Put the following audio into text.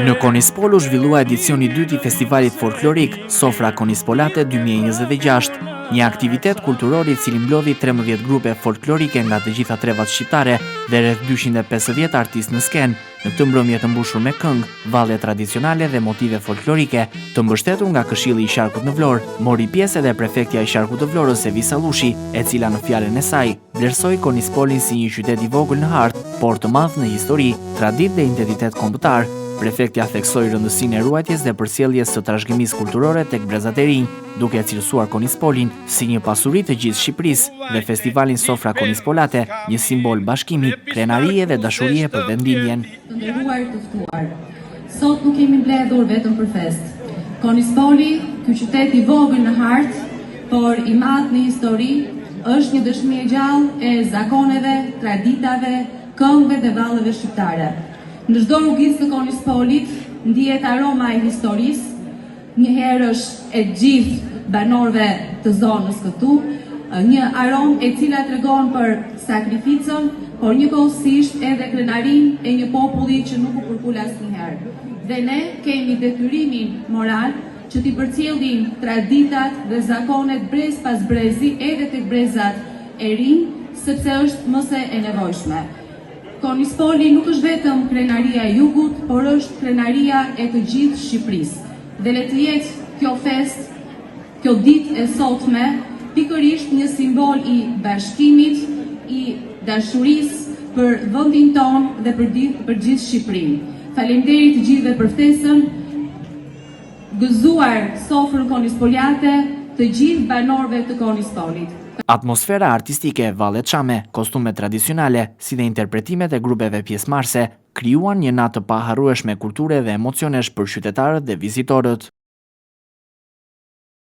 Në Konispol u zhvillua edicioni 2 i festivalit folklorik Sofra Konispolate 2026, një aktivitet kulturor i cili mblodhi 13 grupe folklorike nga të gjitha trevat shqiptare dhe rreth 250 artistë në skenë, në këtë mbrëmje të mbushur me këngë, valle tradicionale dhe motive folklorike, të mbështetur nga Këshilli i Sharkut në Vlorë, mori pjesë edhe prefektja e Sharkut të Vlorës Evisa Lushi, e cila në fjalën e saj vlerësoi Konispolin si një qytet i vogël në hartë, por të madh në histori, traditë dhe identitet kombëtar. Prefektja theksoi rëndësinë e ruajtjes dhe përcjelljes së trashëgimisë kulturore tek brezat e rinj, duke cilësuar Konispolin si një pasuri të gjithë Shqipërisë dhe festivalin Sofra Konispolate, një simbol bashkimi, krenarie dhe dashurie për vendimjen. Të nderuar të ftuar, sot nuk kemi mbledhur vetëm për fest. Konispoli, ky qytet i vogël në hartë, por i madh në histori, është një dëshmi e gjallë e zakoneve, traditave, këngëve dhe valleve shqiptare. Në çdo rrugicë të Konispolit ndihet aroma e historisë, njëherë është e gjithë banorëve të zonës këtu, një aromë e cila tregon për sakrificën, por njëkohësisht edhe krenarinë e një populli që nuk u përpul asnjëherë. Dhe ne kemi detyrimin moral që t'i përcjellim traditat dhe zakonet brez pas brezi edhe tek brezat e rinj, sepse është mëse e nevojshme. Konispoli nuk është vetëm krenaria e jugut, por është krenaria e të gjithë Shqipërisë. Dhe le të jetë kjo fest, kjo ditë e sotme, pikërisht një simbol i bashkimit, i dashurisë për vendin tonë dhe për gjithë Shqipërinë. Faleminderit të gjithëve për ftesën, gëzuar sofrën konispoliate të gjithë banorëve të Konispolit. Atmosfera artistike, valle çame, kostume tradicionale, si dhe interpretimet e grupeve pjesëmarrëse, krijuan një natë të paharrueshme kulture dhe emocionesh për qytetarët dhe vizitorët.